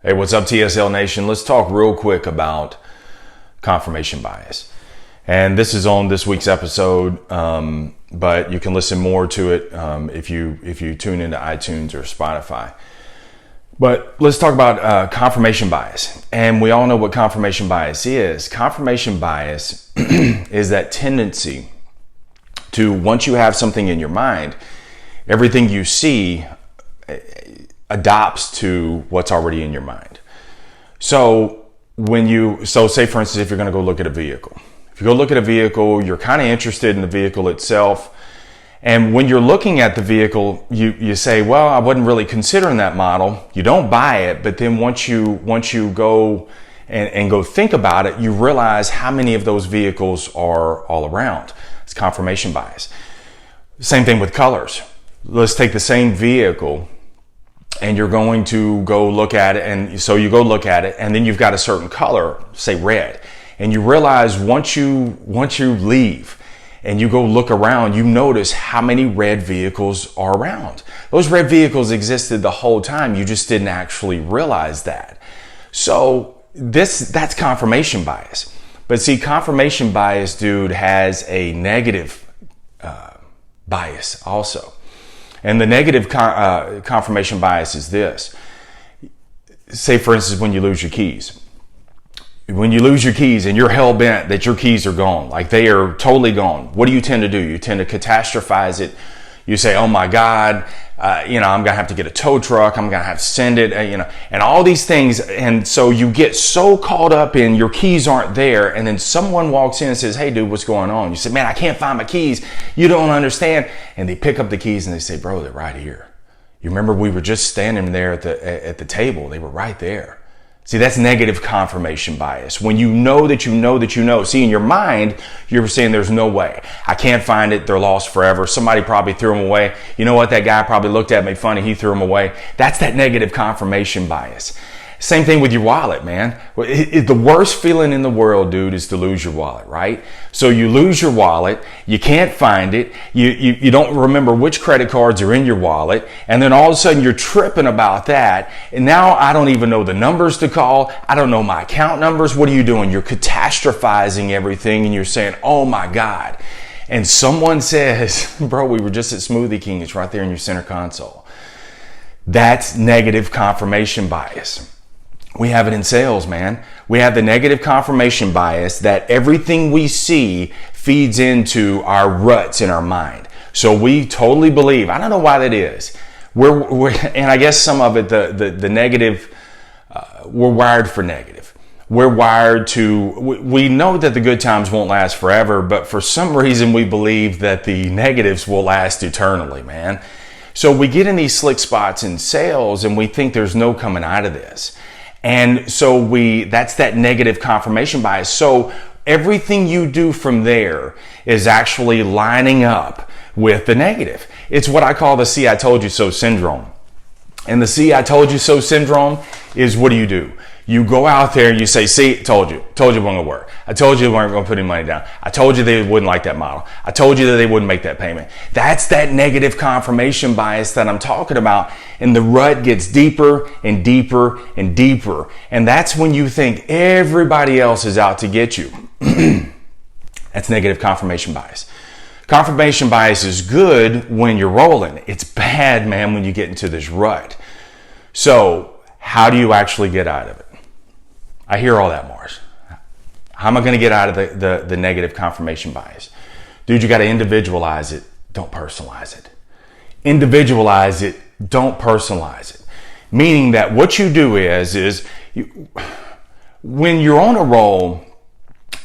Hey, what's up, TSL Nation? Let's talk real quick about confirmation bias. And this is on this week's episode, but you can listen more to it if you tune into iTunes or Spotify. But let's talk about confirmation bias. And we all know what confirmation bias is. Confirmation bias is that tendency to, once you have something in your mind, everything you see adopts to what's already in your mind. So say for instance, if you're going to go look at a vehicle, if you go look at a vehicle, you're kind of interested in the vehicle itself. And when you're looking at the vehicle, you say, well, I wasn't really considering that model. You don't buy it. But then once you go and go think about it, you realize how many of those vehicles are all around. It's confirmation bias. Same thing with colors. Let's take the same vehicle and you're going to go look at it. And so you go look at it and then you've got a certain color, say red. And you realize once you leave and you go look around, you notice how many red vehicles are around. Those red vehicles existed the whole time. You just didn't actually realize that. So that's confirmation bias. But see, confirmation bias, dude, has a negative bias also. And the negative confirmation bias is this. Say, for instance, when you lose your keys. When you lose your keys and you're hell-bent that your keys are gone, like they are totally gone, what do you tend to do? You tend to catastrophize it. You say, oh my God, I'm going to have to get a tow truck. I'm going to have to send it, and all these things. And so you get so caught up in your keys aren't there. And then someone walks in and says, hey dude, what's going on? You say, man, I can't find my keys. You don't understand. And they pick up the keys and they say, bro, they're right here. You remember we were just standing there at the table. They were right there. See, that's negative confirmation bias. When you know that you know that you know. See, in your mind, you're saying there's no way. I can't find it. They're lost forever. Somebody probably threw them away. You know what? That guy probably looked at me funny. He threw them away. That's that negative confirmation bias. Same thing with your wallet, man. The worst feeling in the world, dude, is to lose your wallet, right? So you lose your wallet, you can't find it, you don't remember which credit cards are in your wallet, and then all of a sudden you're tripping about that, and now I don't even know the numbers to call, I don't know my account numbers. What are you doing? You're catastrophizing everything, and you're saying, oh my God. And someone says, bro, we were just at Smoothie King, it's right there in your center console. That's negative confirmation bias. We have it in sales, man. We have the negative confirmation bias that everything we see feeds into our ruts in our mind. So we totally believe, I don't know why that is. And I guess some of it, the negative, we're wired for negative. We're wired we know that the good times won't last forever, but for some reason we believe that the negatives will last eternally, man. So we get in these slick spots in sales and we think there's no coming out of this. And so that's that negative confirmation bias. So everything you do from there is actually lining up with the negative. It's what I call the see I told you so syndrome. And the see I told you so syndrome is, what do? You go out there and you say, see, told you it wasn't going to work. I told you they weren't going to put any money down. I told you they wouldn't like that model. I told you that they wouldn't make that payment. That's that negative confirmation bias that I'm talking about. And the rut gets deeper and deeper and deeper. And that's when you think everybody else is out to get you. That's negative confirmation bias. Confirmation bias is good when you're rolling. It's bad, man, when you get into this rut. So how do you actually get out of it? I hear all that, Marsh. How am I going to get out of the negative confirmation bias? Dude, you got to individualize it. Don't personalize it. Individualize it. Don't personalize it. Meaning that what you do is when you're on a roll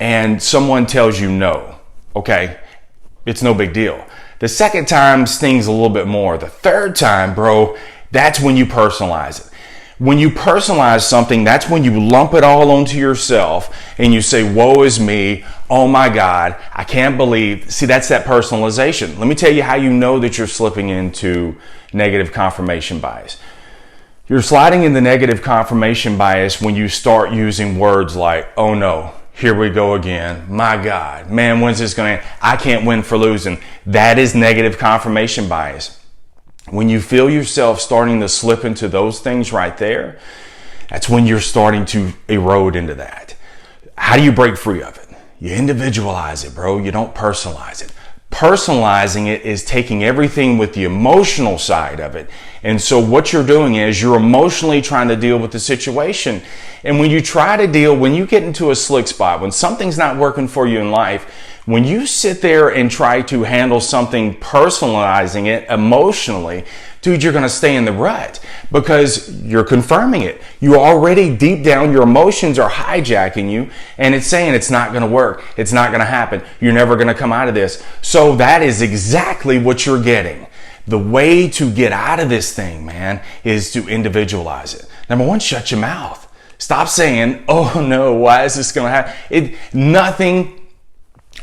and someone tells you no, okay, it's no big deal. The second time stings a little bit more. The third time, bro, that's when you personalize it. When you personalize something, that's when you lump it all onto yourself and you say, woe is me. Oh my God, I can't believe. See, that's that personalization. Let me tell you how you know that you're slipping into negative confirmation bias. You're sliding in the negative confirmation bias when you start using words like, oh no, here we go again. My God, man, when's this going to end? I can't win for losing. That is negative confirmation bias. When you feel yourself starting to slip into those things right there, That's when you're starting to erode into that. How do you break free of it? You individualize it, bro. You don't personalize it. Personalizing it is taking everything with the emotional side of it. And so what you're doing is you're emotionally trying to deal with the situation. And when you try to deal, when you get into a slick spot, when something's not working for you in life, when you sit there and try to handle something, personalizing it emotionally, dude, you're going to stay in the rut because you're confirming it. You already deep down, your emotions are hijacking you and it's saying it's not going to work. It's not going to happen. You're never going to come out of this. So that is exactly what you're getting. The way to get out of this thing, man, is to individualize it. Number one, shut your mouth. Stop saying, oh no, why is this going to happen?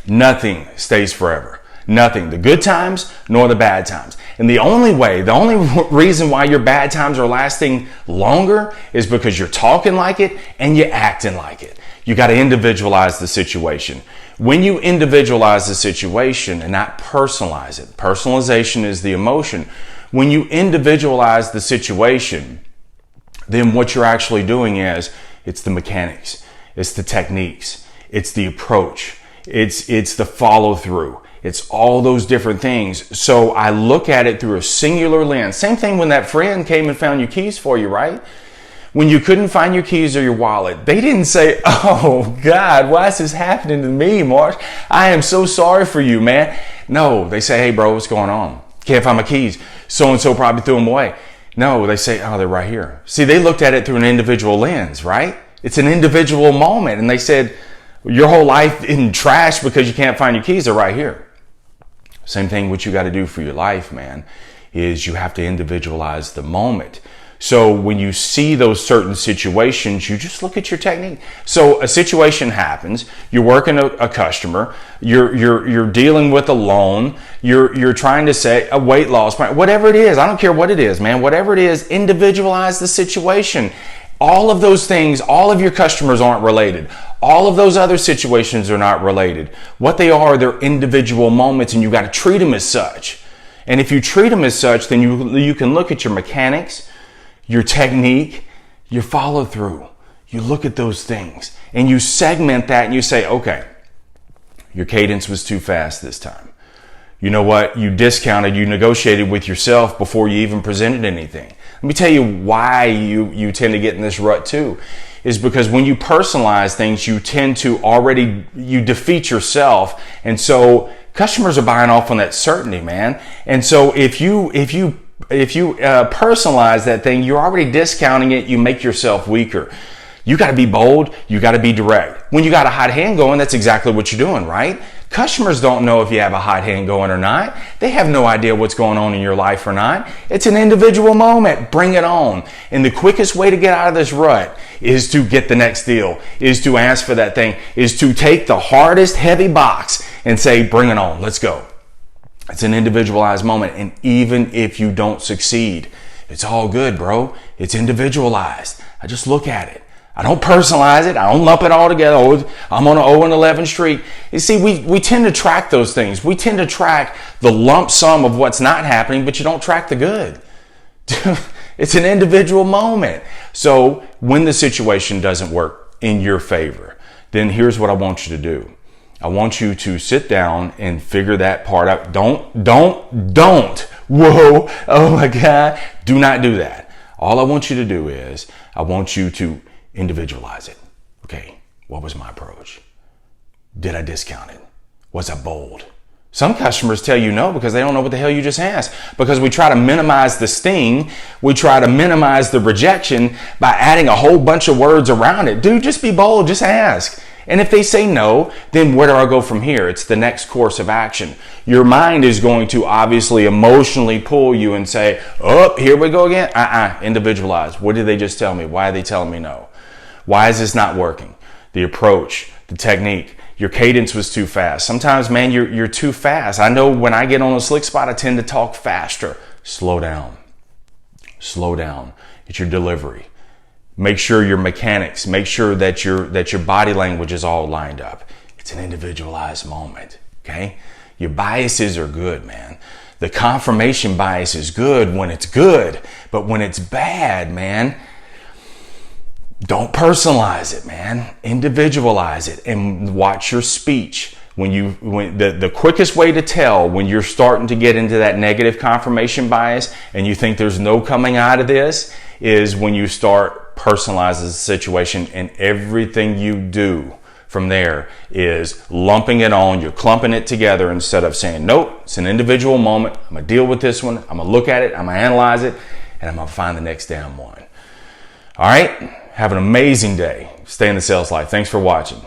Nothing stays forever. Nothing. The good times nor the bad times. And the only reason why your bad times are lasting longer is because you're talking like it and you're acting like it. You got to individualize the situation. When you individualize the situation and not personalize it, personalization is the emotion. When you individualize the situation, then what you're actually doing is it's the mechanics, it's the techniques, it's the approach, it's the follow through. It's all those different things. So I look at it through a singular lens. Same thing when that friend came and found your keys for you, right? When you couldn't find your keys or your wallet, they didn't say, oh God, why is this happening to me, Marsh? I am so sorry for you, man. No, they say, hey bro, what's going on? Can't find my keys. So-and-so probably threw them away. No, they say, oh, they're right here. See, they looked at it through an individual lens, right? It's an individual moment. And they said, your whole life in trash because you can't find your keys. They're right here. Same thing what you got to do for your life, man, is you have to individualize the moment. So when you see those certain situations, you just look at your technique. So a situation happens, you're working a customer, you're dealing with a loan, you're trying to say a weight loss plan, whatever it is. I don't care what it is, man. Whatever it is, individualize the situation. All of those things, all of your customers aren't related. All of those other situations are not related. What they are, they're individual moments, and you got to treat them as such. And if you treat them as such, then you can look at your mechanics, your technique, your follow through. You look at those things and you segment that and you say, okay, your cadence was too fast this time. You know what? You discounted, you negotiated with yourself before you even presented anything. Let me tell you why you tend to get in this rut too, is because when you personalize things, you tend to you defeat yourself. And so customers are buying off on that certainty, man. And so if you personalize that thing, you're already discounting it. You make yourself weaker. You got to be bold. You got to be direct. When you got a hot hand going, that's exactly what you're doing, right? Customers don't know if you have a hot hand going or not. They have no idea what's going on in your life or not. It's an individual moment. Bring it on. And the quickest way to get out of this rut is to get the next deal, is to ask for that thing, is to take the hardest heavy box and say, bring it on. Let's go. It's an individualized moment. And even if you don't succeed, it's all good, bro. It's individualized. I just look at it. I don't personalize it. I don't lump it all together. Oh, I'm on an 0 and 11 streak. You see, we tend to track those things. We tend to track the lump sum of what's not happening, but you don't track the good. It's an individual moment. So when the situation doesn't work in your favor, then here's what I want you to do. I want you to sit down and figure that part out. Don't. Whoa. Oh my God. Do not do that. All I want you to do is I want you to individualize it. Okay. What was my approach? Did I discount it? Was I bold? Some customers tell you no because they don't know what the hell you just asked. Because we try to minimize the sting. We try to minimize the rejection by adding a whole bunch of words around it. Dude, just be bold. Just ask. And if they say no, then where do I go from here? It's the next course of action. Your mind is going to obviously emotionally pull you and say, oh, here we go again. Individualize. What did they just tell me? Why are they telling me no? Why is this not working? The approach, the technique, your cadence was too fast. Sometimes, man, you're too fast. I know when I get on a slick spot, I tend to talk faster. Slow down. Slow down. It's your delivery. Make sure your mechanics, make sure that your body language is all lined up. It's an individualized moment, okay? Your biases are good, man. The confirmation bias is good when it's good, but when it's bad, man, Don't personalize it, man. Individualize it and watch your speech. The quickest way to tell when you're starting to get into that negative confirmation bias and you think there's no coming out of this is when you start personalizing the situation, and everything you do from there is lumping it on. You're clumping it together instead of saying, nope, it's an individual moment. I'm going to deal with this one. I'm going to look at it. I'm going to analyze it, and I'm going to find the next damn one. All right. Have an amazing day. Stay in the sales life. Thanks for watching.